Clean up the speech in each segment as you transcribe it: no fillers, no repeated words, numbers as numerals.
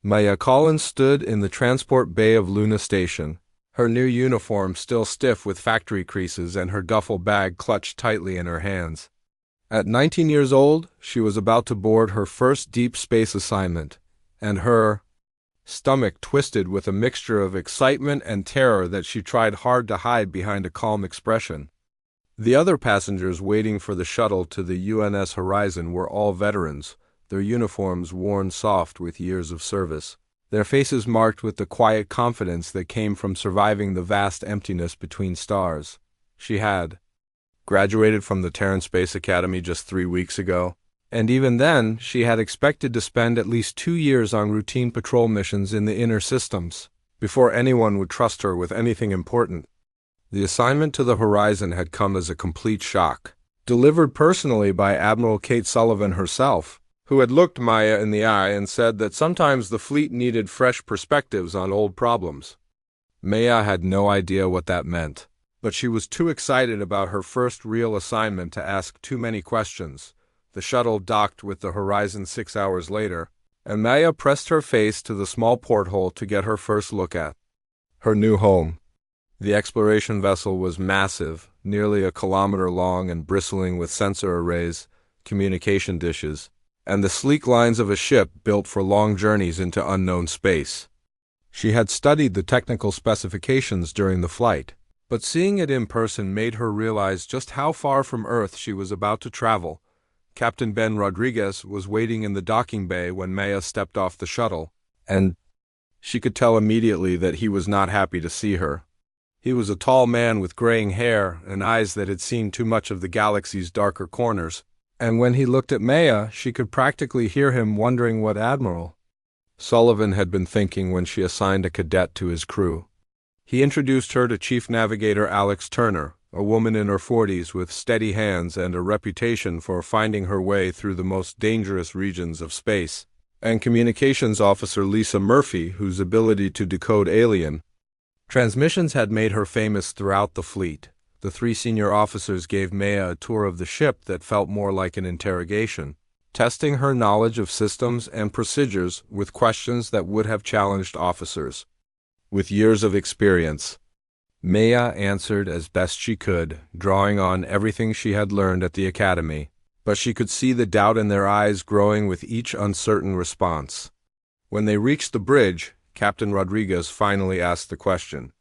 Maya Collins stood in the transport bay of Luna Station, her new uniform still stiff with factory creases and her duffel bag clutched tightly in her hands. At 19 years old, she was about to board her first deep space assignment, and her stomach twisted with a mixture of excitement and terror that she tried hard to hide behind a calm expression. The other passengers waiting for the shuttle to the UNS Horizon were all veterans, their uniforms worn soft with years of service, their faces marked with the quiet confidence that came from surviving the vast emptiness between stars. She had graduated from the Terran Space Academy just 3 weeks ago, and even then she had expected to spend at least 2 years on routine patrol missions in the inner systems before anyone would trust her with anything important. The assignment to the Horizon had come as a complete shock, delivered personally by Admiral Kate Sullivan herself, who had looked Maya in the eye and said that sometimes the fleet needed fresh perspectives on old problems. Maya had no idea what that meant, but she was too excited about her first real assignment to ask too many questions. The shuttle docked with the Horizon 6 hours later, and Maya pressed her face to the small porthole to get her first look at her new home. The exploration vessel was massive, nearly a kilometer long and bristling with sensor arrays, communication dishes, and the sleek lines of a ship built for long journeys into unknown space. She had studied the technical specifications during the flight, but seeing it in person made her realize just how far from Earth she was about to travel. Captain Ben Rodriguez was waiting in the docking bay when Maya stepped off the shuttle, and she could tell immediately that he was not happy to see her. He was a tall man with graying hair and eyes that had seen too much of the galaxy's darker corners, and when he looked at Maya, she could practically hear him wondering what Admiral Sullivan had been thinking when she assigned a cadet to his crew. He introduced her to Chief Navigator Alex Turner, a woman in her 40s with steady hands and a reputation for finding her way through the most dangerous regions of space, and Communications Officer Lisa Murphy, whose ability to decode alien transmissions had made her famous throughout the fleet. The 3 senior officers gave Maya a tour of the ship that felt more like an interrogation, testing her knowledge of systems and procedures with questions that would have challenged officers with years of experience. Maya answered as best she could, drawing on everything she had learned at the academy, but she could see the doubt in their eyes growing with each uncertain response. When they reached the bridge, Captain Rodriguez finally asked the question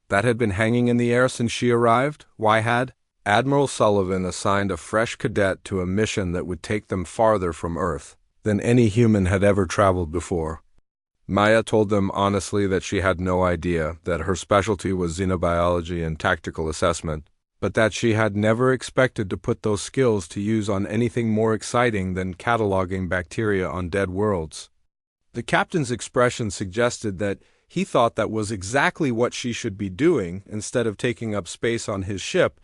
that had been hanging in the air since she arrived. Why had Admiral Sullivan assigned a fresh cadet to a mission that would take them farther from Earth than any human had ever traveled before? Maya told them honestly that she had no idea, that her specialty was xenobiology and tactical assessment, but that she had never expected to put those skills to use on anything more exciting than cataloging bacteria on dead worlds. The captain's expression suggested that he thought that was exactly what she should be doing instead of taking up space on his ship.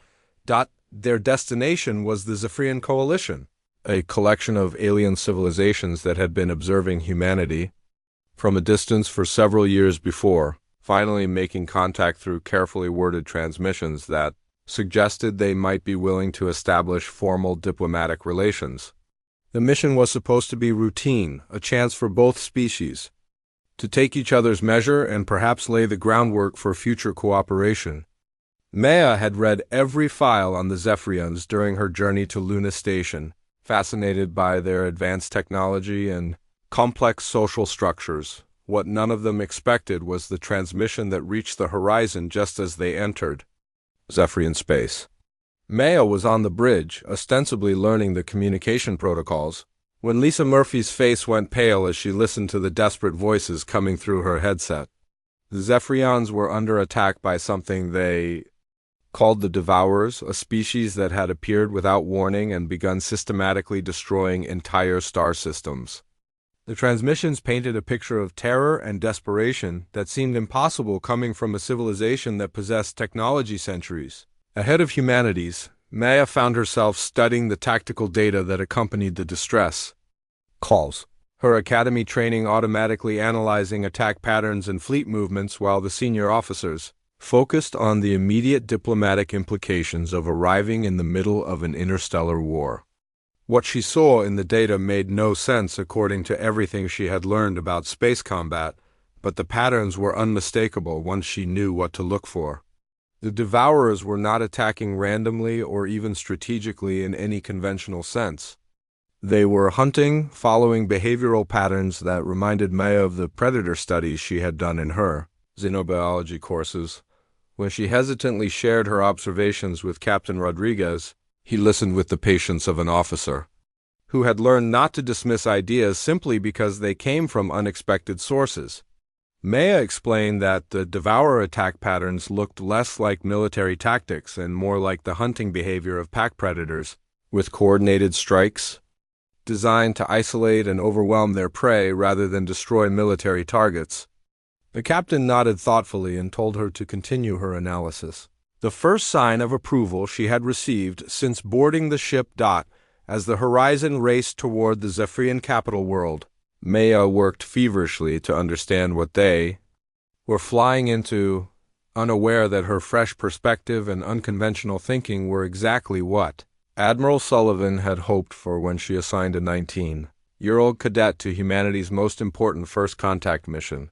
Their destination was the Zephyrian Coalition, a collection of alien civilizations that had been observing humanity from a distance for several years before, finally making contact through carefully worded transmissions that suggested they might be willing to establish formal diplomatic relations. The mission was supposed to be routine, a chance for both species to take each other's measure and perhaps lay the groundwork for future cooperation. Maya had read every file on the Zephyrians during her journey to Luna Station, fascinated by their advanced technology and complex social structures. What none of them expected was the transmission that reached the horizon just as they entered Zephyrian space. Maya was on the bridge, ostensibly learning the communication protocols, when Lisa Murphy's face went pale as she listened to the desperate voices coming through her headset. The Zephyrians were under attack by something they called the Devourers, a species that had appeared without warning and begun systematically destroying entire star systems. The transmissions painted a picture of terror and desperation that seemed impossible coming from a civilization that possessed technology centuries ahead of humanity's. Maya found herself studying the tactical data that accompanied the distress calls, her academy training automatically analyzing attack patterns and fleet movements while the senior officers focused on the immediate diplomatic implications of arriving in the middle of an interstellar war. What she saw in the data made no sense according to everything she had learned about space combat, but the patterns were unmistakable once she knew what to look for. The Devourers were not attacking randomly or even strategically in any conventional sense. They were hunting, following behavioral patterns that reminded Maya of the predator studies she had done in her xenobiology courses. When she hesitantly shared her observations with Captain Rodriguez, he listened with the patience of an officer who had learned not to dismiss ideas simply because they came from unexpected sources. Maya explained that the Devourer attack patterns looked less like military tactics and more like the hunting behavior of pack predators, with coordinated strikes designed to isolate and overwhelm their prey rather than destroy military targets. The captain nodded thoughtfully and told her to continue her analysis. The first sign of approval she had received since boarding the ship as the Horizon raced toward the Zephyrian capital world. Maya worked feverishly to understand what they were flying into, unaware that her fresh perspective and unconventional thinking were exactly what Admiral Sullivan had hoped for when she assigned a 19-year-old cadet to humanity's most important first contact mission.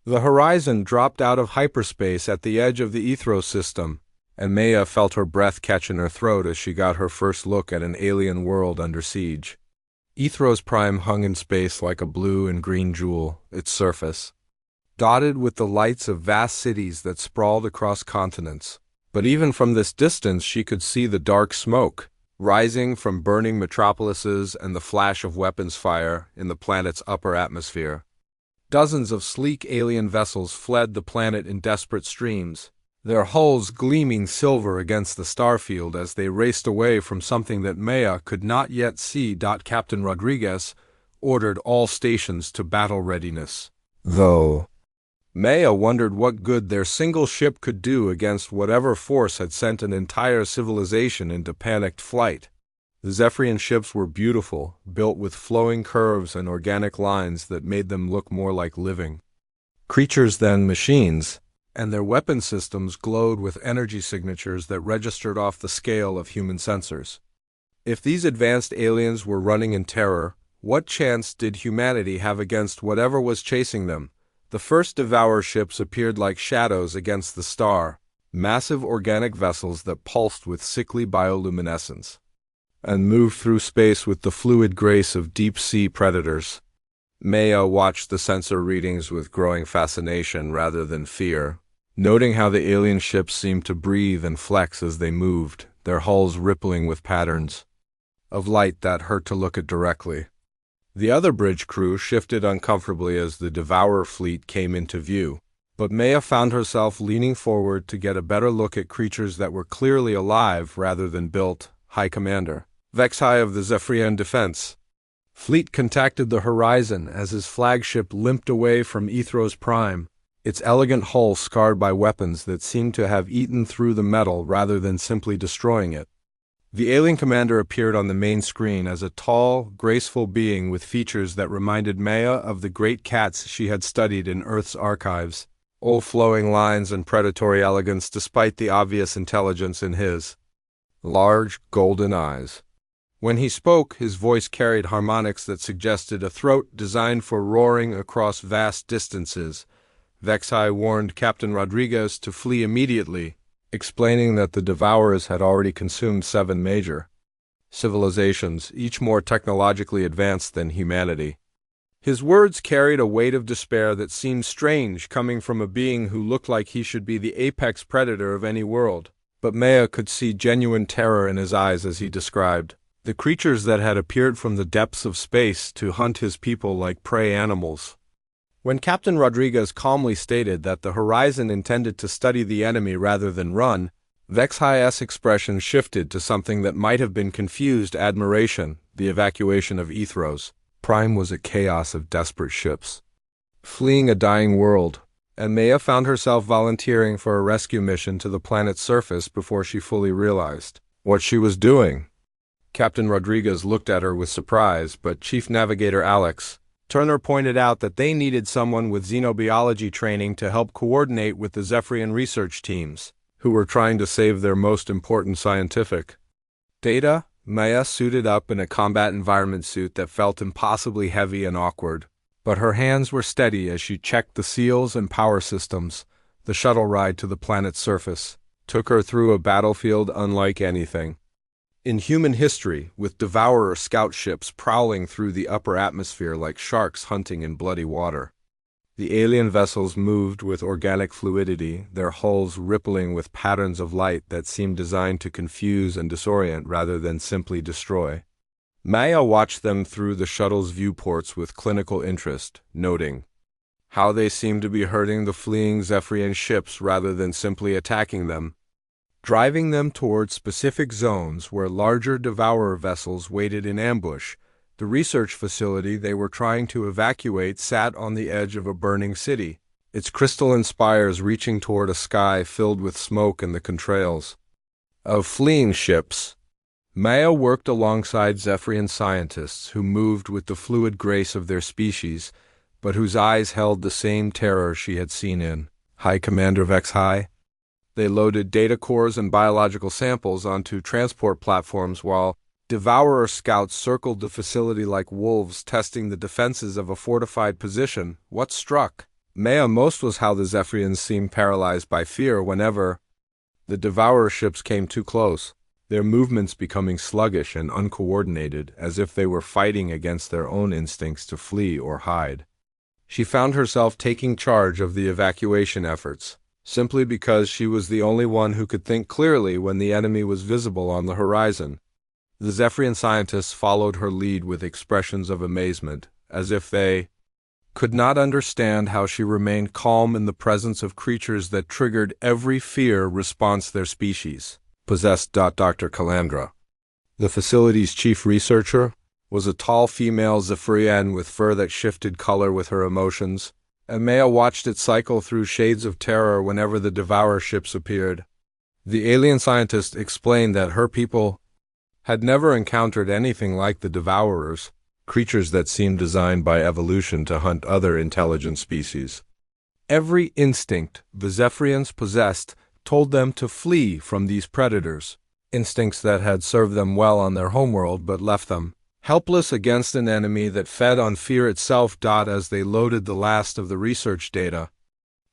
The Horizon dropped out of hyperspace at the edge of the Ethros system, and Maya felt her breath catch in her throat as she got her first look at an alien world under siege. Ethros Prime hung in space like a blue and green jewel, its surface dotted with the lights of vast cities that sprawled across continents. But even from this distance she could see the dark smoke rising from burning metropolises and the flash of weapons fire in the planet's upper atmosphere. Dozens of sleek alien vessels fled the planet in desperate streams, their hulls gleaming silver against the starfield as they raced away from something that Maya could not yet see. Captain Rodriguez ordered all stations to battle readiness, though Maya wondered what good their single ship could do against whatever force had sent an entire civilization into panicked flight. The Zephyrian ships were beautiful, built with flowing curves and organic lines that made them look more like living creatures than machines, and their weapon systems glowed with energy signatures that registered off the scale of human sensors. If these advanced aliens were running in terror, what chance did humanity have against whatever was chasing them? The first Devourer ships appeared like shadows against the star, massive organic vessels that pulsed with sickly bioluminescence, and moved through space with the fluid grace of deep-sea predators. Maya watched the sensor readings with growing fascination rather than fear, noting how the alien ships seemed to breathe and flex as they moved, their hulls rippling with patterns of light that hurt to look at directly. The other bridge crew shifted uncomfortably as the Devourer fleet came into view, but Maya found herself leaning forward to get a better look at creatures that were clearly alive rather than built. High Commander Vexai of the Zephyrian Defense Fleet contacted the Horizon as his flagship limped away from Ethros Prime, its elegant hull scarred by weapons that seemed to have eaten through the metal rather than simply destroying it. The alien commander appeared on the main screen as a tall, graceful being with features that reminded Maya of the great cats she had studied in Earth's archives, old flowing lines and predatory elegance despite the obvious intelligence in his large, golden eyes. When he spoke, his voice carried harmonics that suggested a throat designed for roaring across vast distances. Vexai warned Captain Rodriguez to flee immediately, explaining that the Devourers had already consumed 7 major civilizations, each more technologically advanced than humanity. His words carried a weight of despair that seemed strange coming from a being who looked like he should be the apex predator of any world. But Maya could see genuine terror in his eyes as he described the creatures that had appeared from the depths of space to hunt his people like prey animals. When Captain Rodriguez calmly stated that the Horizon intended to study the enemy rather than run, Vexai's expression shifted to something that might have been confused admiration. The evacuation of Ethros Prime was a chaos of desperate ships fleeing a dying world, and Maya found herself volunteering for a rescue mission to the planet's surface before she fully realized what she was doing. Captain Rodriguez looked at her with surprise, but Chief Navigator Alex Turner pointed out that they needed someone with xenobiology training to help coordinate with the Zephyrian research teams, who were trying to save their most important scientific data. Maya suited up in a combat environment suit that felt impossibly heavy and awkward, but her hands were steady as she checked the seals and power systems. The shuttle ride to the planet's surface took her through a battlefield unlike anything in human history, with devourer scout ships prowling through the upper atmosphere like sharks hunting in bloody water. The alien vessels moved with organic fluidity, their hulls rippling with patterns of light that seemed designed to confuse and disorient rather than simply destroy. Maya watched them through the shuttle's viewports with clinical interest, noting how they seemed to be hurting the fleeing Zephyrian ships rather than simply attacking them, driving them towards specific zones where larger devourer vessels waited in ambush. The research facility they were trying to evacuate sat on the edge of a burning city, its crystalline spires reaching toward a sky filled with smoke and the contrails of fleeing ships. Maya worked alongside Zephyrian scientists who moved with the fluid grace of their species, but whose eyes held the same terror she had seen in High Commander Vex High. They loaded data cores and biological samples onto transport platforms while devourer scouts circled the facility like wolves, testing the defenses of a fortified position. What struck Maya most was how the Zephyrians seemed paralyzed by fear whenever the devourer ships came too close, their movements becoming sluggish and uncoordinated, as if they were fighting against their own instincts to flee or hide. She found herself taking charge of the evacuation efforts, simply because she was the only one who could think clearly when the enemy was visible on the horizon. The Zephyrian scientists followed her lead with expressions of amazement, as if they could not understand how she remained calm in the presence of creatures that triggered every fear response their species possessed. Dr. Calandra, the facility's chief researcher, was a tall female Zephyrian with fur that shifted color with her emotions, and Maya watched it cycle through shades of terror whenever the devourer ships appeared. The alien scientist explained that her people had never encountered anything like the devourers, creatures that seemed designed by evolution to hunt other intelligent species. Every instinct the Zephyrians possessed told them to flee from these predators, instincts that had served them well on their homeworld but left them helpless against an enemy that fed on fear itself. As they loaded the last of the research data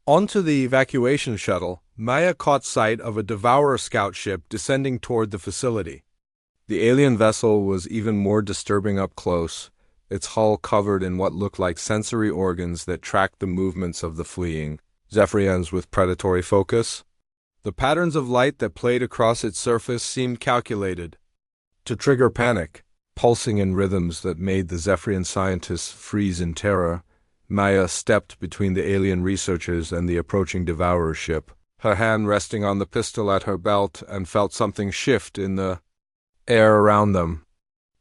onto the evacuation shuttle, Maya caught sight of a devourer scout ship descending toward the facility. The alien vessel was even more disturbing up close, its hull covered in what looked like sensory organs that tracked the movements of the fleeing Zephyrians with predatory focus. The patterns of light that played across its surface seemed calculated to trigger panic, pulsing in rhythms that made the Zephyrian scientists freeze in terror. Maya stepped between the alien researchers and the approaching devourer ship, her hand resting on the pistol at her belt, and felt something shift in the air around them.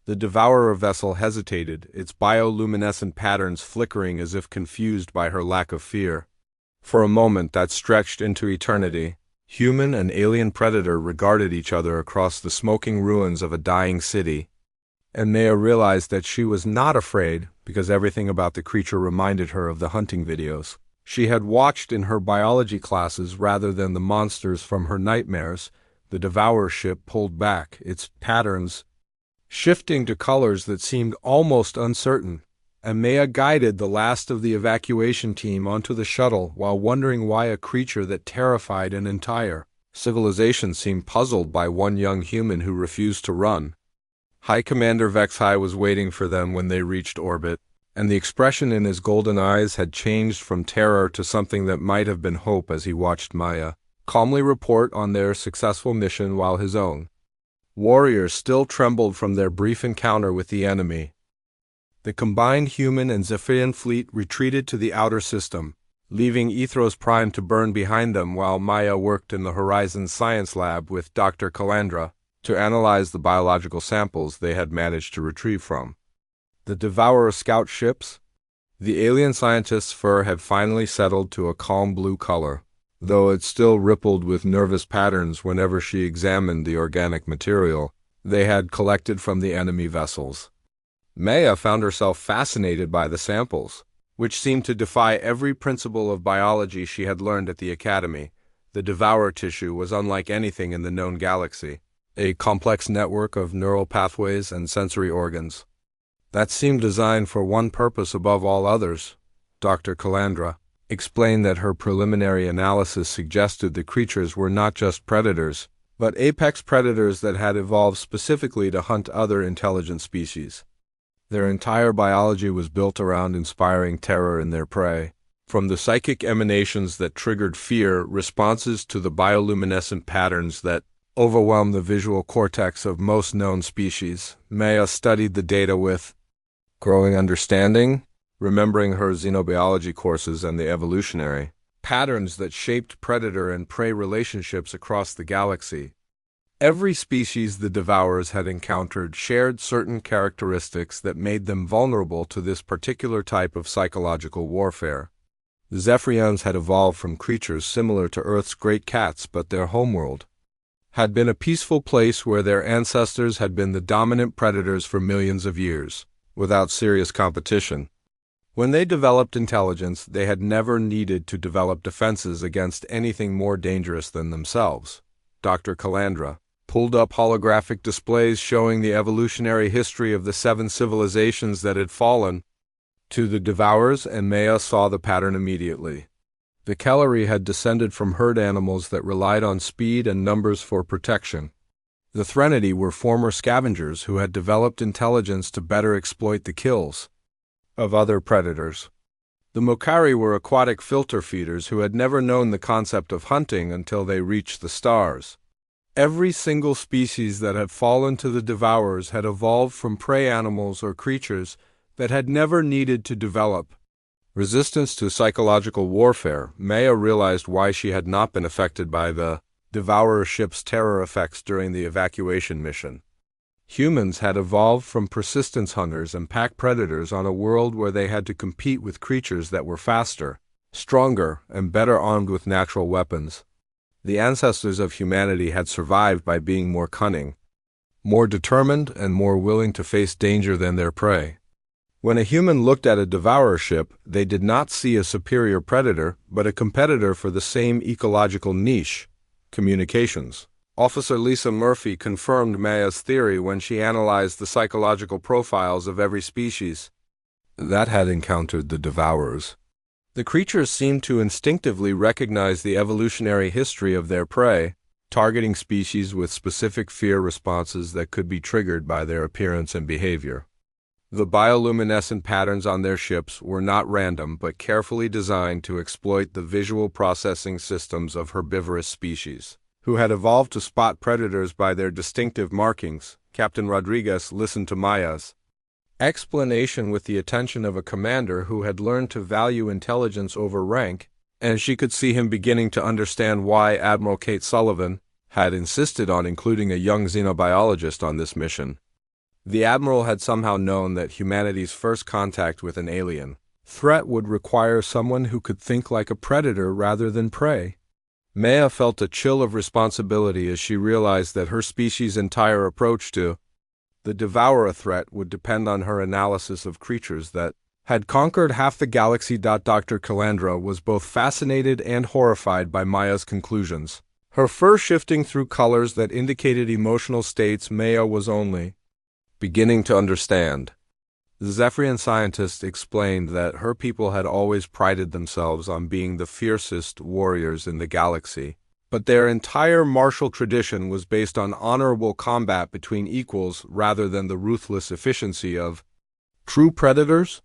The devourer vessel hesitated, its bioluminescent patterns flickering as if confused by her lack of fear. For a moment that stretched into eternity, human and alien predator regarded each other across the smoking ruins of a dying city, and Maya realized that she was not afraid because everything about the creature reminded her of the hunting videos she had watched in her biology classes rather than the monsters from her nightmares. The devourer ship pulled back, its patterns shifting to colors that seemed almost uncertain, and Maya guided the last of the evacuation team onto the shuttle while wondering why a creature that terrified an entire civilization seemed puzzled by one young human who refused to run. High Commander Vex High was waiting for them when they reached orbit, and the expression in his golden eyes had changed from terror to something that might have been hope as he watched Maya calmly report on their successful mission while his own warriors still trembled from their brief encounter with the enemy. The combined human and Zephyrian fleet retreated to the outer system, leaving Ethros Prime to burn behind them while Maya worked in the Horizon Science Lab with Dr. Calandra to analyze the biological samples they had managed to retrieve from the devourer scout ships. The alien scientist's fur had finally settled to a calm blue color, though it still rippled with nervous patterns whenever she examined the organic material they had collected from the enemy vessels. Maya found herself fascinated by the samples, which seemed to defy every principle of biology she had learned at the academy. The devourer tissue was unlike anything in the known galaxy, a complex network of neural pathways and sensory organs that seemed designed for one purpose above all others. Dr. Calandra explained that her preliminary analysis suggested the creatures were not just predators, but apex predators that had evolved specifically to hunt other intelligent species. Their entire biology was built around inspiring terror in their prey. From the psychic emanations that triggered fear responses to the bioluminescent patterns that overwhelmed the visual cortex of most known species, Maya studied the data with growing understanding, remembering her xenobiology courses and the evolutionary patterns that shaped predator and prey relationships across the galaxy. Every species the Devourers had encountered shared certain characteristics that made them vulnerable to this particular type of psychological warfare. The Zephyrians had evolved from creatures similar to Earth's great cats, but their homeworld had been a peaceful place where their ancestors had been the dominant predators for millions of years, without serious competition. When they developed intelligence, they had never needed to develop defenses against anything more dangerous than themselves. Dr. Calandra pulled up holographic displays showing the evolutionary history of the 7 civilizations that had fallen to the Devourers, and Maya saw the pattern immediately. The Kellery had descended from herd animals that relied on speed and numbers for protection. The Threnody were former scavengers who had developed intelligence to better exploit the kills of other predators. The Mokari were aquatic filter feeders who had never known the concept of hunting until they reached the stars. Every single species that had fallen to the Devourers had evolved from prey animals or creatures that had never needed to develop resistance to psychological warfare. Maya realized why she had not been affected by the Devourer ship's terror effects during the evacuation mission. Humans had evolved from persistence hunters and pack predators on a world where they had to compete with creatures that were faster, stronger, and better armed with natural weapons. The ancestors of humanity had survived by being more cunning, more determined, and more willing to face danger than their prey. When a human looked at a Devourer ship, they did not see a superior predator, but a competitor for the same ecological niche: communications. Officer Lisa Murphy confirmed Maya's theory when she analyzed the psychological profiles of every species that had encountered the Devourers. The creatures seemed to instinctively recognize the evolutionary history of their prey, targeting species with specific fear responses that could be triggered by their appearance and behavior. The bioluminescent patterns on their ships were not random but carefully designed to exploit the visual processing systems of herbivorous species, who had evolved to spot predators by their distinctive markings. Captain Rodriguez listened to Maya's explanation with the attention of a commander who had learned to value intelligence over rank, and she could see him beginning to understand why Admiral Kate Sullivan had insisted on including a young xenobiologist on this mission. The Admiral had somehow known that humanity's first contact with an alien threat would require someone who could think like a predator rather than prey. Maya felt a chill of responsibility as she realized that her species' entire approach to the Devourer threat would depend on her analysis of creatures that had conquered half the galaxy. Dr. Calandra was both fascinated and horrified by Maya's conclusions. Her fur shifting through colors that indicated emotional states Maya was only beginning to understand. The Zephyrian scientist explained that her people had always prided themselves on being the fiercest warriors in the galaxy, but their entire martial tradition was based on honorable combat between equals rather than the ruthless efficiency of true predators.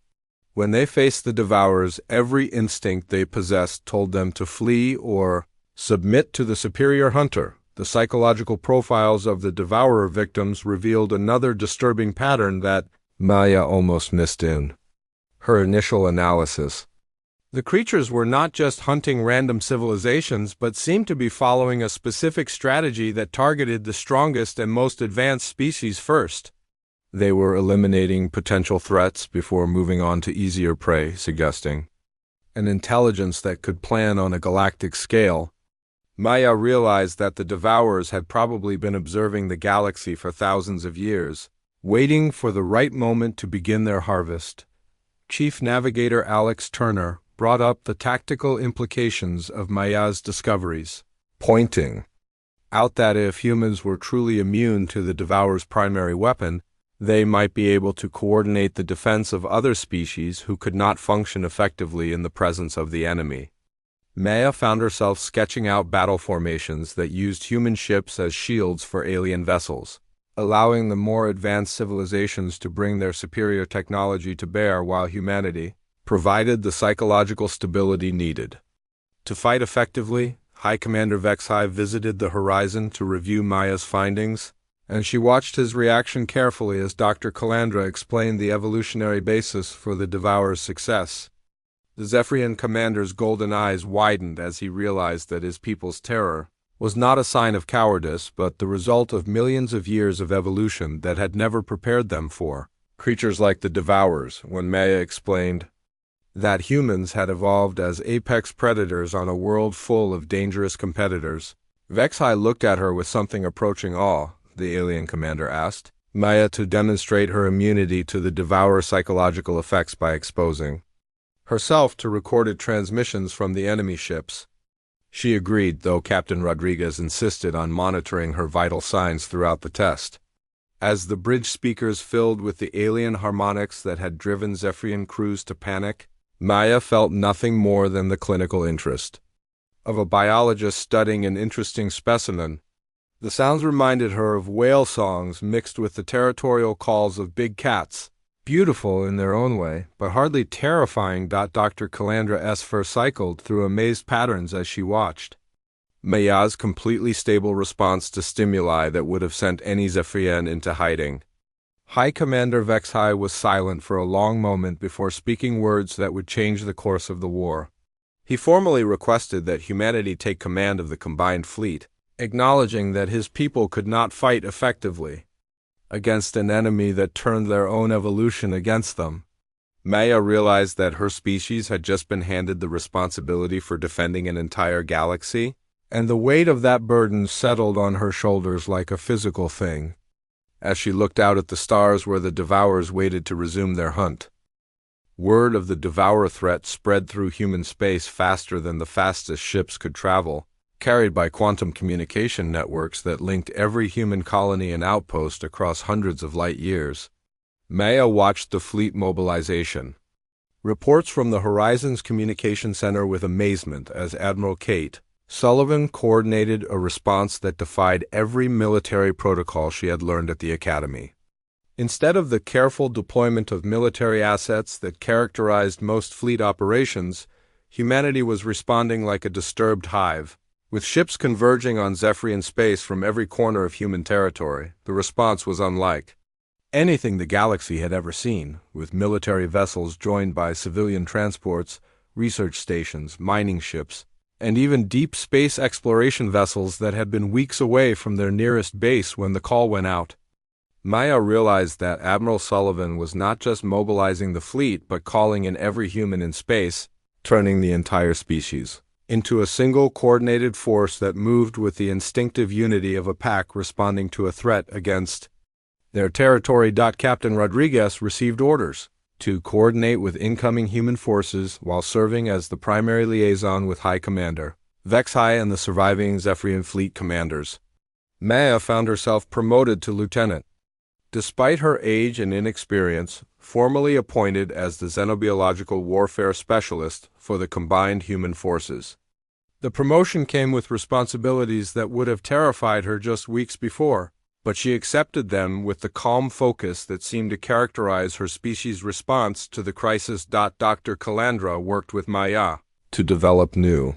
When they faced the Devourers, every instinct they possessed told them to flee or submit to the superior hunter. The psychological profiles of the Devourer victims revealed another disturbing pattern that Maya almost missed in her initial analysis. The creatures were not just hunting random civilizations, but seemed to be following a specific strategy that targeted the strongest and most advanced species first. They were eliminating potential threats before moving on to easier prey, suggesting an intelligence that could plan on a galactic scale. Maya realized that the Devourers had probably been observing the galaxy for thousands of years, waiting for the right moment to begin their harvest. Chief Navigator Alex Turner brought up the tactical implications of Maya's discoveries, pointing out that if humans were truly immune to the Devourer's primary weapon, they might be able to coordinate the defense of other species who could not function effectively in the presence of the enemy. Maya found herself sketching out battle formations that used human ships as shields for alien vessels, allowing the more advanced civilizations to bring their superior technology to bear while humanity provided the psychological stability needed. To fight effectively, High Commander Vexai visited the horizon to review Maya's findings, and she watched his reaction carefully as Dr. Calandra explained the evolutionary basis for the Devourer's success. The Zephyrian commander's golden eyes widened as he realized that his people's terror was not a sign of cowardice but the result of millions of years of evolution that had never prepared them for creatures like the Devourers. When Maya explained that humans had evolved as apex predators on a world full of dangerous competitors, Vexai looked at her with something approaching awe. The alien commander asked Maya to demonstrate her immunity to the Devourer's psychological effects by exposing herself to recorded transmissions from the enemy ships. She agreed, though Captain Rodriguez insisted on monitoring her vital signs throughout the test. As the bridge speakers filled with the alien harmonics that had driven Zephyrian crews to panic, Maya felt nothing more than the clinical interest of a biologist studying an interesting specimen. The sounds reminded her of whale songs mixed with the territorial calls of big cats, beautiful in their own way, but hardly terrifying. Dr. Calandra S. cycled through amazed patterns as she watched. Maya's completely stable response to stimuli that would have sent any Zephyrian into hiding. High Commander Vexai was silent for a long moment before speaking words that would change the course of the war. He formally requested that humanity take command of the combined fleet, acknowledging that his people could not fight effectively against an enemy that turned their own evolution against them. Maya realized that her species had just been handed the responsibility for defending an entire galaxy, and the weight of that burden settled on her shoulders like a physical thing, as she looked out at the stars where the Devourers waited to resume their hunt. Word of the Devourer threat spread through human space faster than the fastest ships could travel, carried by quantum communication networks that linked every human colony and outpost across hundreds of light years. Maya watched the fleet mobilization reports from the Horizons Communication Center with amazement as Admiral Kate Sullivan coordinated a response that defied every military protocol she had learned at the Academy. Instead of the careful deployment of military assets that characterized most fleet operations, humanity was responding like a disturbed hive. With ships converging on Zephyrian space from every corner of human territory, the response was unlike anything the galaxy had ever seen, with military vessels joined by civilian transports, research stations, mining ships, and even deep space exploration vessels that had been weeks away from their nearest base when the call went out. Maya realized that Admiral Sullivan was not just mobilizing the fleet but calling in every human in space, turning the entire species into a single coordinated force that moved with the instinctive unity of a pack responding to a threat against their territory. Captain Rodriguez received orders to coordinate with incoming human forces while serving as the primary liaison with High Commander Vexai and the surviving Zephyrian fleet commanders. Maya found herself promoted to lieutenant, despite her age and inexperience, formally appointed as the xenobiological warfare specialist for the combined human forces. The promotion came with responsibilities that would have terrified her just weeks before, but she accepted them with the calm focus that seemed to characterize her species' response to the crisis. Dr. Calandra worked with Maya to develop new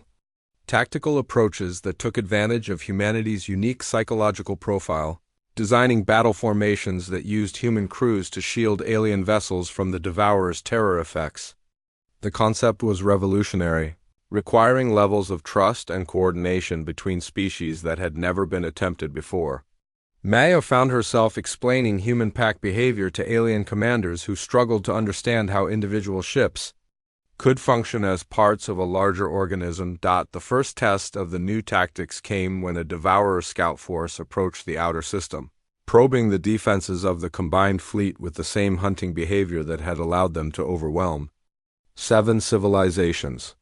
tactical approaches that took advantage of humanity's unique psychological profile, designing battle formations that used human crews to shield alien vessels from the Devourer's terror effects. The concept was revolutionary, requiring levels of trust and coordination between species that had never been attempted before. Maya found herself explaining human pack behavior to alien commanders who struggled to understand how individual ships could function as parts of a larger organism. The first test of the new tactics came when a Devourer scout force approached the outer system, probing the defenses of the combined fleet with the same hunting behavior that had allowed them to overwhelm 7 civilizations.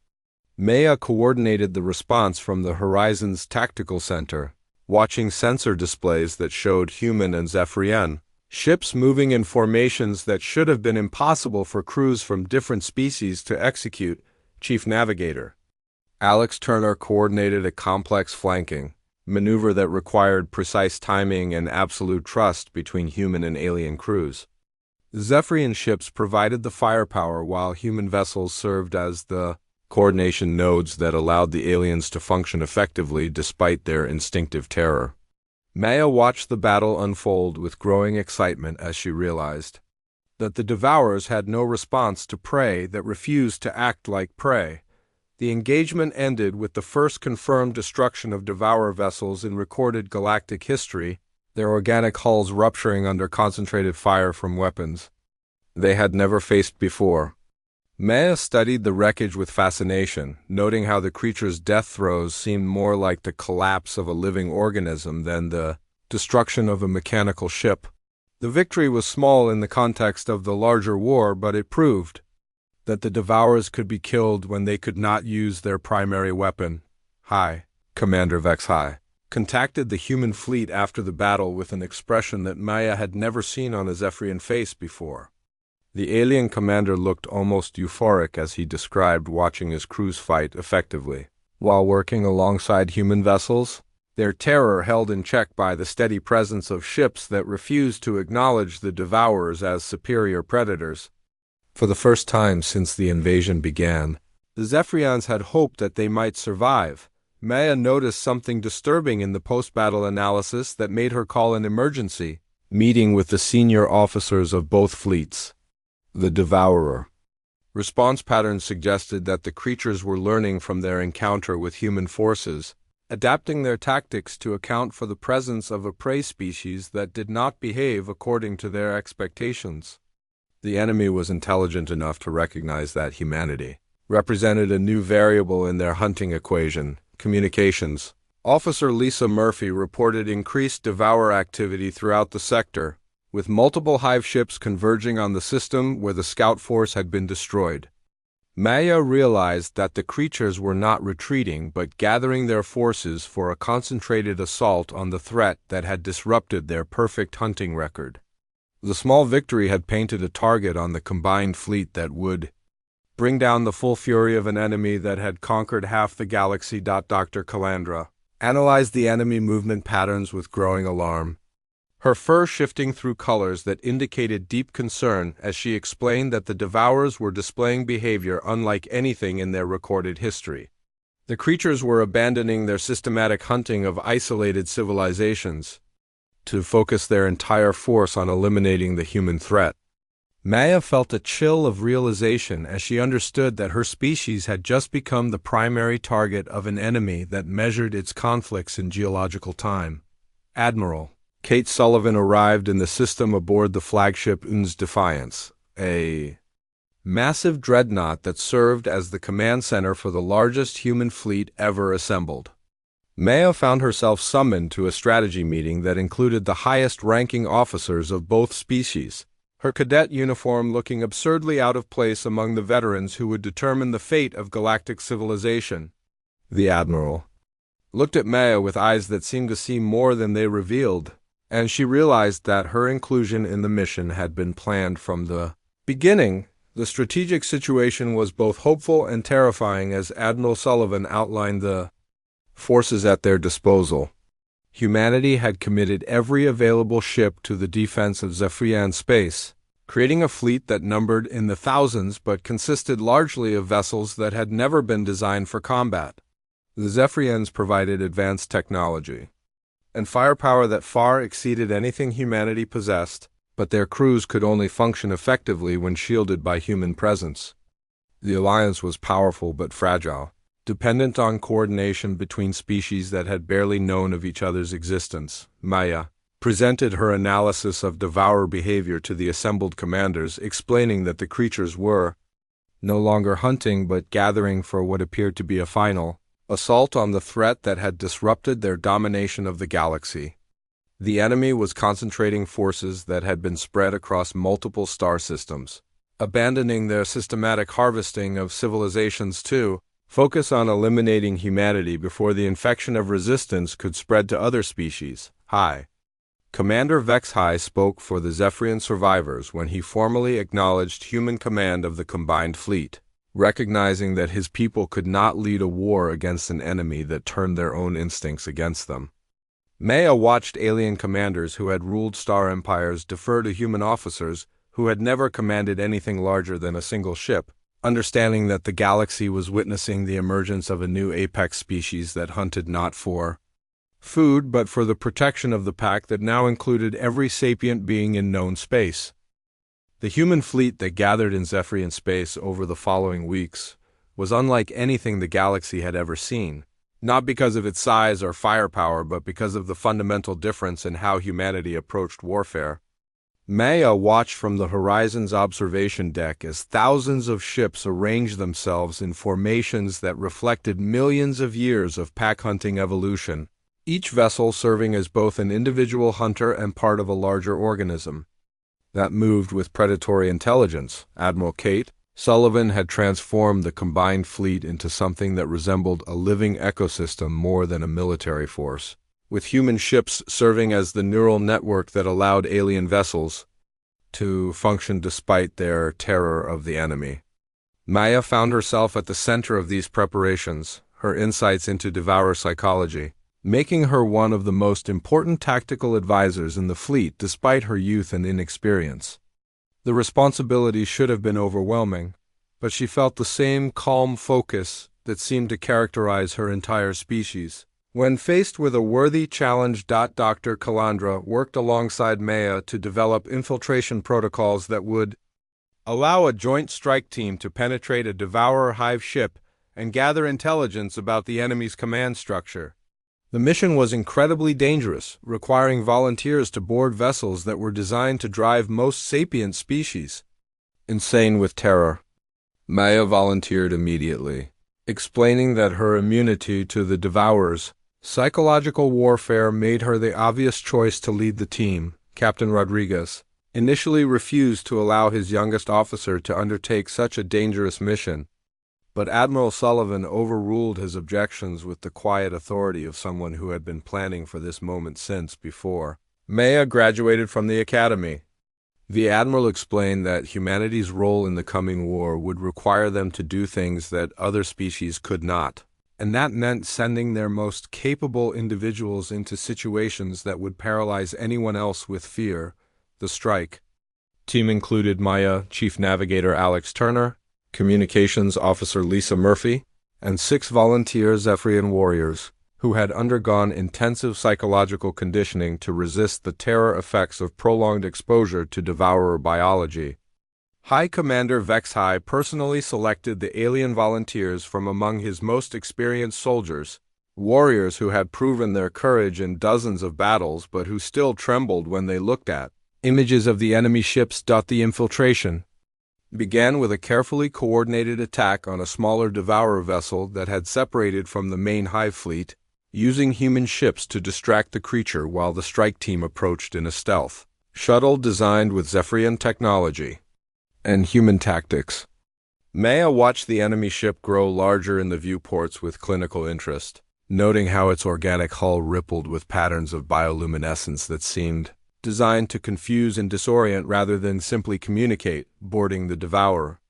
Maya coordinated the response from the Horizons Tactical Center, watching sensor displays that showed human and Zephyrian ships moving in formations that should have been impossible for crews from different species to execute. Chief Navigator Alex Turner coordinated a complex flanking maneuver that required precise timing and absolute trust between human and alien crews. Zephyrian ships provided the firepower while human vessels served as the coordination nodes that allowed the aliens to function effectively despite their instinctive terror. Maya watched the battle unfold with growing excitement as she realized that the Devourers had no response to prey that refused to act like prey. The engagement ended with the first confirmed destruction of Devourer vessels in recorded galactic history, their organic hulls rupturing under concentrated fire from weapons they had never faced before. Maya studied the wreckage with fascination, noting how the creature's death throes seemed more like the collapse of a living organism than the destruction of a mechanical ship. The victory was small in the context of the larger war, but it proved that the Devourers could be killed when they could not use their primary weapon. High Commander Vex High contacted the human fleet after the battle with an expression that Maya had never seen on a Zephyrian face before. The alien commander looked almost euphoric as he described watching his crews fight effectively. While working alongside human vessels, their terror held in check by the steady presence of ships that refused to acknowledge the Devourers as superior predators. For the first time since the invasion began, the Zephyrians had hoped that they might survive. Maya noticed something disturbing in the post-battle analysis that made her call an emergency meeting with the senior officers of both fleets. The Devourer response patterns suggested that the creatures were learning from their encounter with human forces, adapting their tactics to account for the presence of a prey species that did not behave according to their expectations. The enemy was intelligent enough to recognize that humanity represented a new variable in their hunting equation. Communications. Officer Lisa Murphy reported increased Devourer activity throughout the sector, with multiple hive ships converging on the system where the scout force had been destroyed. Maya realized that the creatures were not retreating but gathering their forces for a concentrated assault on the threat that had disrupted their perfect hunting record. The small victory had painted a target on the combined fleet that would bring down the full fury of an enemy that had conquered half the galaxy. Dr. Calandra analyzed the enemy movement patterns with growing alarm, her fur shifting through colors that indicated deep concern as she explained that the Devourers were displaying behavior unlike anything in their recorded history. The creatures were abandoning their systematic hunting of isolated civilizations to focus their entire force on eliminating the human threat. Maya felt a chill of realization as she understood that her species had just become the primary target of an enemy that measured its conflicts in geological time. Admiral Kate Sullivan arrived in the system aboard the flagship Un's Defiance, a massive dreadnought that served as the command center for the largest human fleet ever assembled. Maya found herself summoned to a strategy meeting that included the highest-ranking officers of both species, her cadet uniform looking absurdly out of place among the veterans who would determine the fate of galactic civilization. The Admiral looked at Maya with eyes that seemed to see more than they revealed, and she realized that her inclusion in the mission had been planned from the beginning. The strategic situation was both hopeful and terrifying as Admiral Sullivan outlined the forces at their disposal. Humanity had committed every available ship to the defense of Zephyrian space, creating a fleet that numbered in the thousands but consisted largely of vessels that had never been designed for combat. The Zephyrians provided advanced technology and firepower that far exceeded anything humanity possessed, but their crews could only function effectively when shielded by human presence. The alliance was powerful but fragile, dependent on coordination between species that had barely known of each other's existence. Maya presented her analysis of Devourer behavior to the assembled commanders, explaining that the creatures were no longer hunting but gathering for what appeared to be a final assault on the threat that had disrupted their domination of the galaxy. The enemy was concentrating forces that had been spread across multiple star systems, abandoning their systematic harvesting of civilizations to Focus on eliminating humanity before the infection of resistance could spread to other species. Hi. Commander Vexhai spoke for the Zephyrian survivors when he formally acknowledged human command of the combined fleet, recognizing that his people could not lead a war against an enemy that turned their own instincts against them. Maya watched alien commanders who had ruled star empires defer to human officers who had never commanded anything larger than a single ship, understanding that the galaxy was witnessing the emergence of a new apex species that hunted not for food but for the protection of the pack that now included every sapient being in known space. The human fleet that gathered in Zephyrian space over the following weeks was unlike anything the galaxy had ever seen, not because of its size or firepower but because of the fundamental difference in how humanity approached warfare. Maya watched from the horizon's observation deck as thousands of ships arranged themselves in formations that reflected millions of years of pack-hunting evolution, each vessel serving as both an individual hunter and part of a larger organism that moved with predatory intelligence. Admiral Kate Sullivan had transformed the combined fleet into something that resembled a living ecosystem more than a military force, with human ships serving as the neural network that allowed alien vessels to function despite their terror of the enemy. Maya found herself at the center of these preparations, her insights into devourer psychology, making her one of the most important tactical advisors in the fleet despite her youth and inexperience. The responsibility should have been overwhelming, but she felt the same calm focus that seemed to characterize her entire species. When faced with a worthy challenge, Dr. Calandra worked alongside Maya to develop infiltration protocols that would allow a joint strike team to penetrate a devourer hive ship and gather intelligence about the enemy's command structure. The mission was incredibly dangerous, requiring volunteers to board vessels that were designed to drive most sapient species insane with terror. Maya volunteered immediately, explaining that her immunity to the devourers' psychological warfare made her the obvious choice to lead the team. Captain Rodriguez initially refused to allow his youngest officer to undertake such a dangerous mission, but Admiral Sullivan overruled his objections with the quiet authority of someone who had been planning for this moment since before Maya graduated from the academy. The Admiral explained that humanity's role in the coming war would require them to do things that other species could not, and that meant sending their most capable individuals into situations that would paralyze anyone else with fear. The strike team included Maya, Chief Navigator Alex Turner, Communications Officer Lisa Murphy, and 6 volunteer Zephyrian warriors who had undergone intensive psychological conditioning to resist the terror effects of prolonged exposure to devourer biology. High Commander Vexhai personally selected the alien volunteers from among his most experienced soldiers, warriors who had proven their courage in dozens of battles but who still trembled when they looked at images of the enemy ships. The infiltration began with a carefully coordinated attack on a smaller devourer vessel that had separated from the main hive fleet, using human ships to distract the creature while the strike team approached in a stealth shuttle designed with Zephyrian technology and human tactics. Maya watched the enemy ship grow larger in the viewports with clinical interest, noting how its organic hull rippled with patterns of bioluminescence that seemed designed to confuse and disorient rather than simply communicate. Boarding the devourer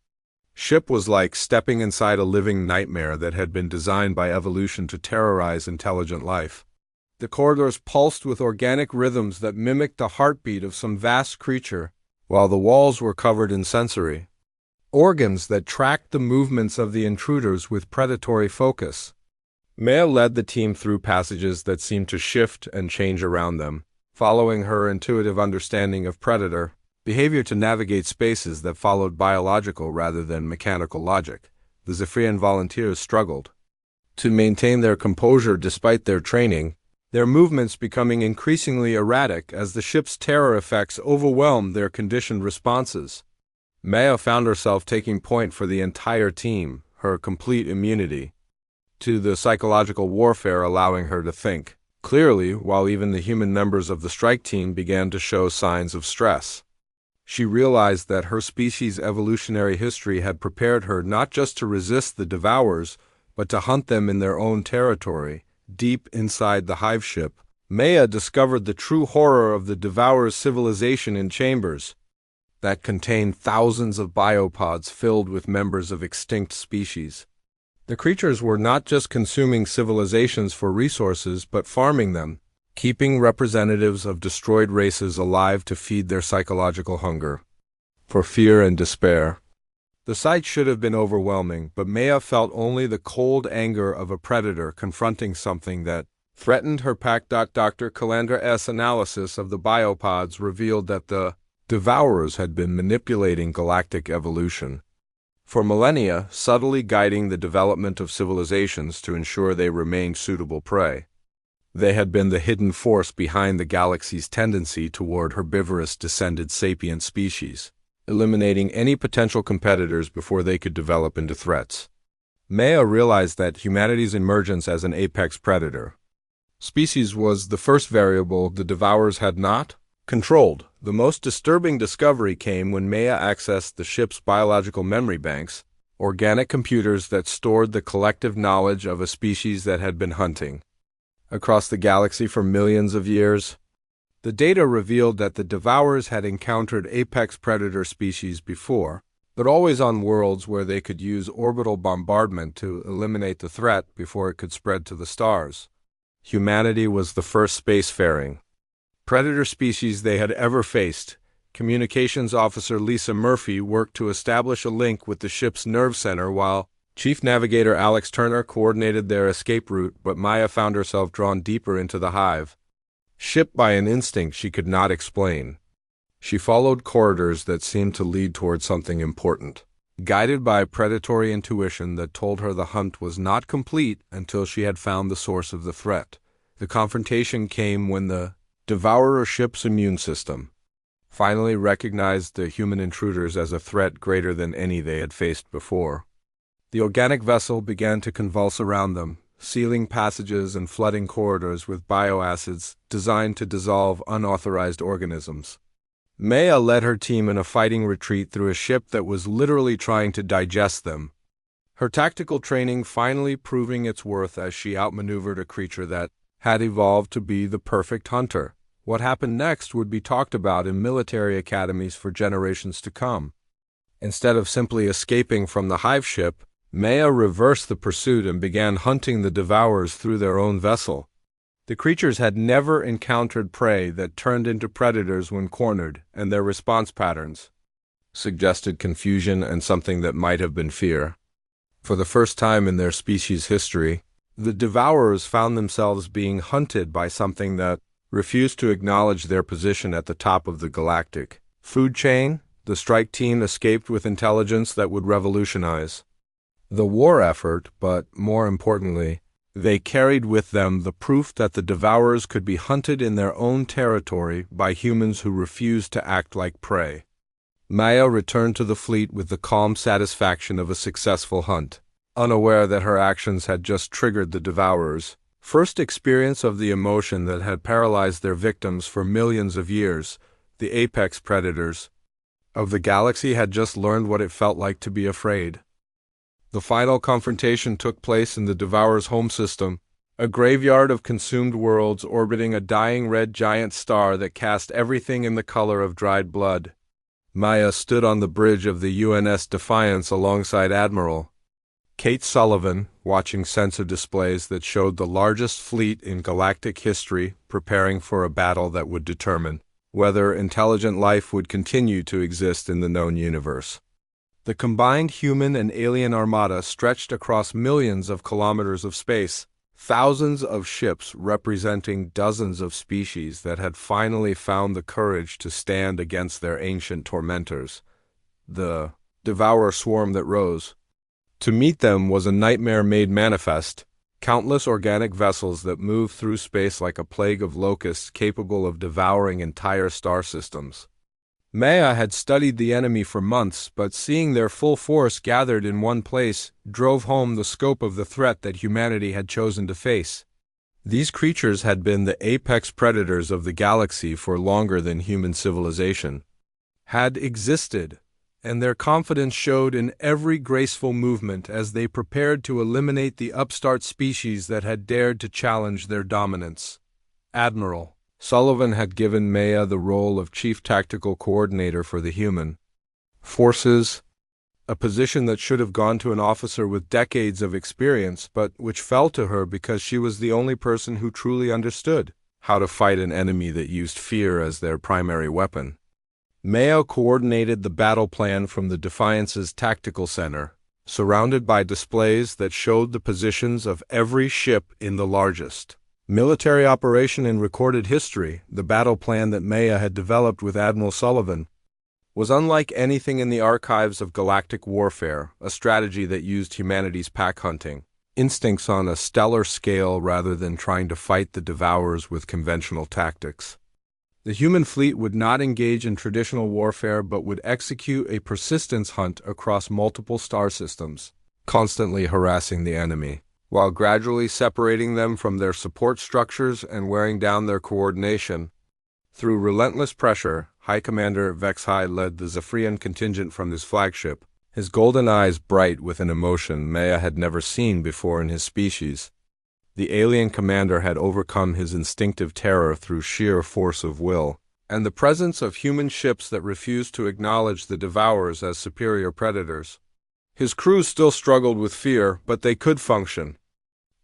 ship was like stepping inside a living nightmare that had been designed by evolution to terrorize intelligent life. The corridors pulsed with organic rhythms that mimicked the heartbeat of some vast creature, while the walls were covered in sensory organs that tracked the movements of the intruders with predatory focus. Maya led the team through passages that seemed to shift and change around them, following her intuitive understanding of predator behavior to navigate spaces that followed biological rather than mechanical logic. The Zephyrian volunteers struggled to maintain their composure despite their training, their movements becoming increasingly erratic as the ship's terror effects overwhelmed their conditioned responses. Maya found herself taking point for the entire team, her complete immunity to the psychological warfare allowing her to think clearly, while even the human members of the strike team began to show signs of stress. She realized that her species' evolutionary history had prepared her not just to resist the devourers, but to hunt them in their own territory, deep inside the hive ship. Maya discovered the true horror of the Devourer's civilization in chambers that contained thousands of biopods filled with members of extinct species. The creatures were not just consuming civilizations for resources, but farming them, keeping representatives of destroyed races alive to feed their psychological hunger for fear and despair. The sight should have been overwhelming, but Maya felt only the cold anger of a predator confronting something that threatened her pack. Dr. Calandra's analysis of the biopods revealed that the Devourers had been manipulating galactic evolution for millennia, subtly guiding the development of civilizations to ensure they remained suitable prey. They had been the hidden force behind the galaxy's tendency toward herbivorous descended sapient species, eliminating any potential competitors before they could develop into threats. Maya realized that humanity's emergence as an apex predator species was the first variable the Devourers had not controlled. The most disturbing discovery came when Maya accessed the ship's biological memory banks, organic computers that stored the collective knowledge of a species that had been hunting across the galaxy for millions of years. The data revealed that the Devourers had encountered apex predator species before, but always on worlds where they could use orbital bombardment to eliminate the threat before it could spread to the stars. Humanity was the first spacefaring predator species they had ever faced. Communications Officer Lisa Murphy worked to establish a link with the ship's nerve center while Chief Navigator Alex Turner coordinated their escape route, but Maya found herself drawn deeper into the hive ship by an instinct she could not explain. She followed corridors that seemed to lead toward something important, guided by a predatory intuition that told her the hunt was not complete until she had found the source of the threat. The confrontation came when the Devourer ship's immune system finally recognized the human intruders as a threat greater than any they had faced before. The organic vessel began to convulse around them, sealing passages and flooding corridors with bioacids designed to dissolve unauthorized organisms. Maya led her team in a fighting retreat through a ship that was literally trying to digest them, her tactical training finally proving its worth as she outmaneuvered a creature that had evolved to be the perfect hunter. What happened next would be talked about in military academies for generations to come. Instead of simply escaping from the hive ship, Maya reversed the pursuit and began hunting the Devourers through their own vessel. The creatures had never encountered prey that turned into predators when cornered, and their response patterns suggested confusion and something that might have been fear. For the first time in their species' history, the Devourers found themselves being hunted by something that refused to acknowledge their position at the top of the galactic food chain. The strike team escaped with intelligence that would revolutionize the war effort, but more importantly, they carried with them the proof that the Devourers could be hunted in their own territory by humans who refused to act like prey. Maya returned to the fleet with the calm satisfaction of a successful hunt, unaware that her actions had just triggered the Devourers' first experience of the emotion that had paralyzed their victims for millions of years. The apex predators of the galaxy had just learned what it felt like to be afraid. The final confrontation took place in the Devourer's home system, a graveyard of consumed worlds orbiting a dying red giant star that cast everything in the color of dried blood. Maya stood on the bridge of the UNS Defiance alongside Admiral Kate Sullivan, watching sensor displays that showed the largest fleet in galactic history preparing for a battle that would determine whether intelligent life would continue to exist in the known universe. The combined human and alien armada stretched across millions of kilometers of space, thousands of ships representing dozens of species that had finally found the courage to stand against their ancient tormentors. The Devourer swarm that rose to meet them was a nightmare made manifest, countless organic vessels that moved through space like a plague of locusts capable of devouring entire star systems. Maya had studied the enemy for months, but seeing their full force gathered in one place drove home the scope of the threat that humanity had chosen to face. These creatures had been the apex predators of the galaxy for longer than human civilization had existed, and their confidence showed in every graceful movement as they prepared to eliminate the upstart species that had dared to challenge their dominance. Admiral Sullivan had given Maya the role of Chief Tactical Coordinator for the human forces, a position that should have gone to an officer with decades of experience, but which fell to her because she was the only person who truly understood how to fight an enemy that used fear as their primary weapon. Maya coordinated the battle plan from the Defiance's tactical center, surrounded by displays that showed the positions of every ship in the largest military operation in recorded history. The battle plan that Maya had developed with Admiral Sullivan was unlike anything in the archives of galactic warfare, a strategy that used humanity's pack hunting instincts on a stellar scale rather than trying to fight the Devourers with conventional tactics. The human fleet would not engage in traditional warfare but would execute a persistence hunt across multiple star systems, constantly harassing the enemy, while gradually separating them from their support structures and wearing down their coordination. Through relentless pressure, High Commander Vexhai led the Zephyrian contingent from his flagship, his golden eyes bright with an emotion Maya had never seen before in his species. The alien commander had overcome his instinctive terror through sheer force of will, and the presence of human ships that refused to acknowledge the Devourers as superior predators. His crew still struggled with fear, but they could function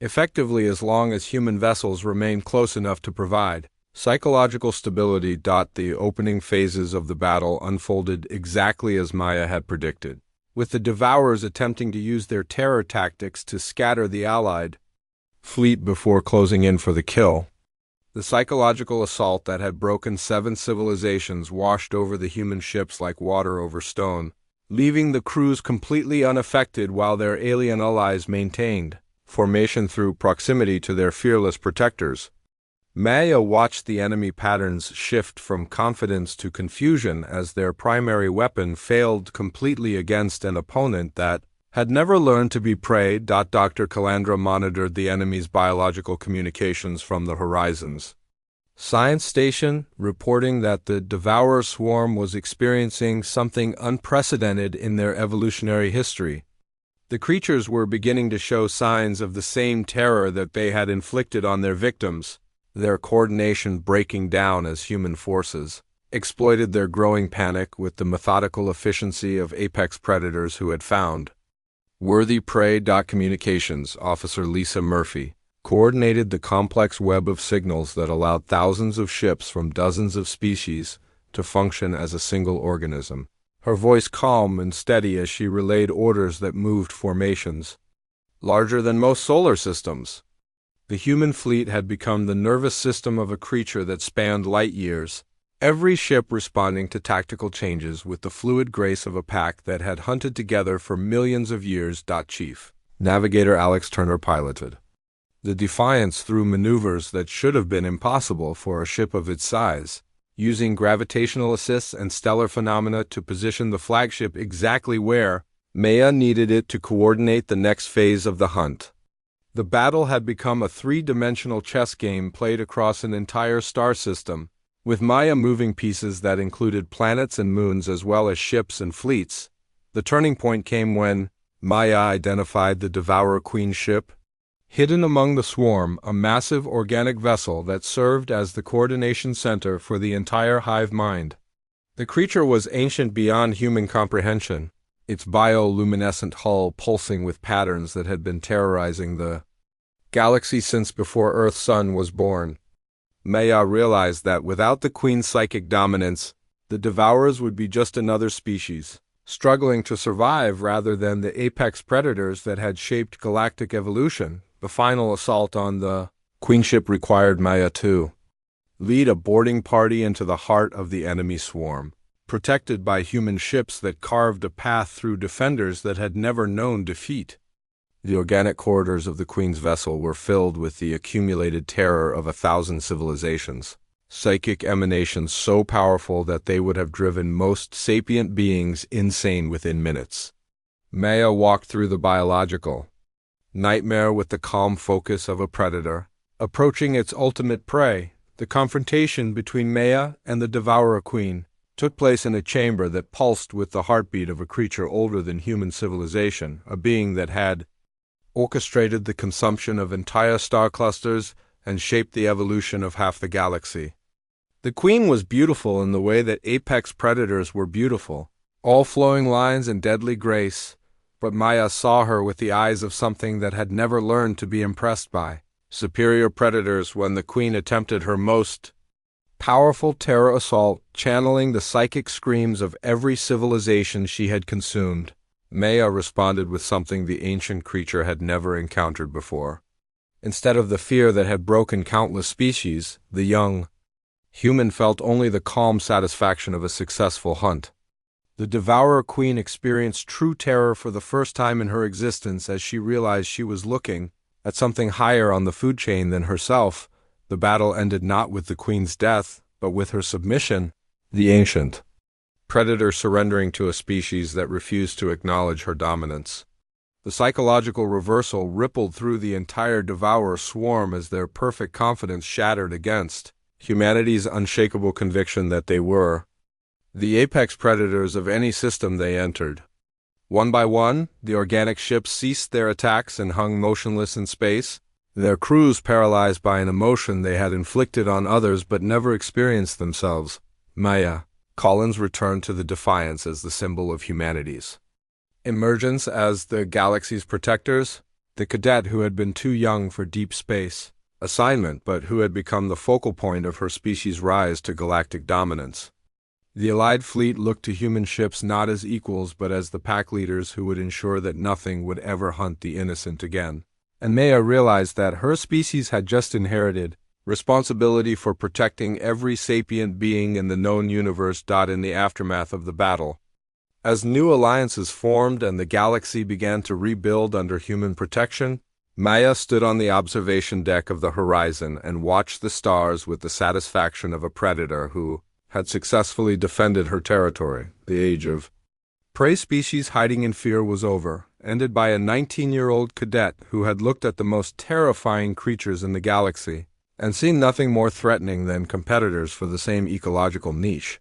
effectively as long as human vessels remained close enough to provide psychological stability. The opening phases of the battle unfolded exactly as Maya had predicted, with the Devourers attempting to use their terror tactics to scatter the Allied fleet before closing in for the kill. The psychological assault that had broken 7 civilizations washed over the human ships like water over stone, leaving the crews completely unaffected while their alien allies maintained formation through proximity to their fearless protectors. Maya watched the enemy patterns shift from confidence to confusion as their primary weapon failed completely against an opponent that had never learned to be prey. Dr. Calandra monitored the enemy's biological communications from the horizons Science Station, reporting that the Devourer swarm was experiencing something unprecedented in their evolutionary history. The creatures were beginning to show signs of the same terror that they had inflicted on their victims, their coordination breaking down as human forces exploited their growing panic with the methodical efficiency of apex predators who had found worthy prey. Communications Officer Lisa Murphy coordinated the complex web of signals that allowed thousands of ships from dozens of species to function as a single organism, her voice calm and steady as she relayed orders that moved formations larger than most solar systems. The human fleet had become the nervous system of a creature that spanned light years, every ship responding to tactical changes with the fluid grace of a pack that had hunted together for millions of years. Chief Navigator Alex Turner piloted the Defiance through maneuvers that should have been impossible for a ship of its size, using gravitational assists and stellar phenomena to position the flagship exactly where Maya needed it to coordinate the next phase of the hunt. The battle had become a 3-dimensional chess game played across an entire star system, with Maya moving pieces that included planets and moons as well as ships and fleets. The turning point came when Maya identified the Devourer Queen ship, hidden among the swarm, a massive organic vessel that served as the coordination center for the entire hive mind. The creature was ancient beyond human comprehension, its bioluminescent hull pulsing with patterns that had been terrorizing the galaxy since before Earth's sun was born. Maya realized that without the Queen's psychic dominance, the Devourers would be just another species, struggling to survive rather than the apex predators that had shaped galactic evolution. The final assault on the Queenship required Maya to lead a boarding party into the heart of the enemy swarm, protected by human ships that carved a path through defenders that had never known defeat. The organic corridors of the Queen's vessel were filled with the accumulated terror of 1,000 civilizations, psychic emanations so powerful that they would have driven most sapient beings insane within minutes. Maya walked through the biological nightmare with the calm focus of a predator, approaching its ultimate prey, the confrontation between Maya and the Devourer Queen. took place in a chamber that pulsed with the heartbeat of a creature older than human civilization, a being that had orchestrated the consumption of entire star clusters and shaped the evolution of half the galaxy. The queen was beautiful in the way that apex predators were beautiful, all flowing lines and deadly grace, but Maya saw her with the eyes of something that had never learned to be impressed by superior predators when the queen attempted her most powerful terror assault, channeling the psychic screams of every civilization she had consumed. Maya responded with something the ancient creature had never encountered before. Instead of the fear that had broken countless species, the young human felt only the calm satisfaction of a successful hunt. The Devourer Queen experienced true terror for the first time in her existence as she realized she was looking at something higher on the food chain than herself. The battle ended not with the queen's death, but with her submission, the ancient predator surrendering to a species that refused to acknowledge her dominance. The psychological reversal rippled through the entire Devourer swarm as their perfect confidence shattered against humanity's unshakable conviction that they were the apex predators of any system they entered. One by one, the organic ships ceased their attacks and hung motionless in space, their crews paralyzed by an emotion they had inflicted on others but never experienced themselves. Maya Collins returned to the Defiance as the symbol of humanity's emergence as the galaxy's protectors, the cadet who had been too young for deep space assignment but who had become the focal point of her species' rise to galactic dominance. The Allied fleet looked to human ships not as equals but as the pack leaders who would ensure that nothing would ever hunt the innocent again. And Maya realized that her species had just inherited responsibility for protecting every sapient being in the known universe. In the aftermath of the battle, as new alliances formed and the galaxy began to rebuild under human protection, Maya stood on the observation deck of the horizon and watched the stars with the satisfaction of a predator who had successfully defended her territory. The age of prey species hiding in fear was over, ended by a 19-year-old cadet who had looked at the most terrifying creatures in the galaxy and seen nothing more threatening than competitors for the same ecological niche.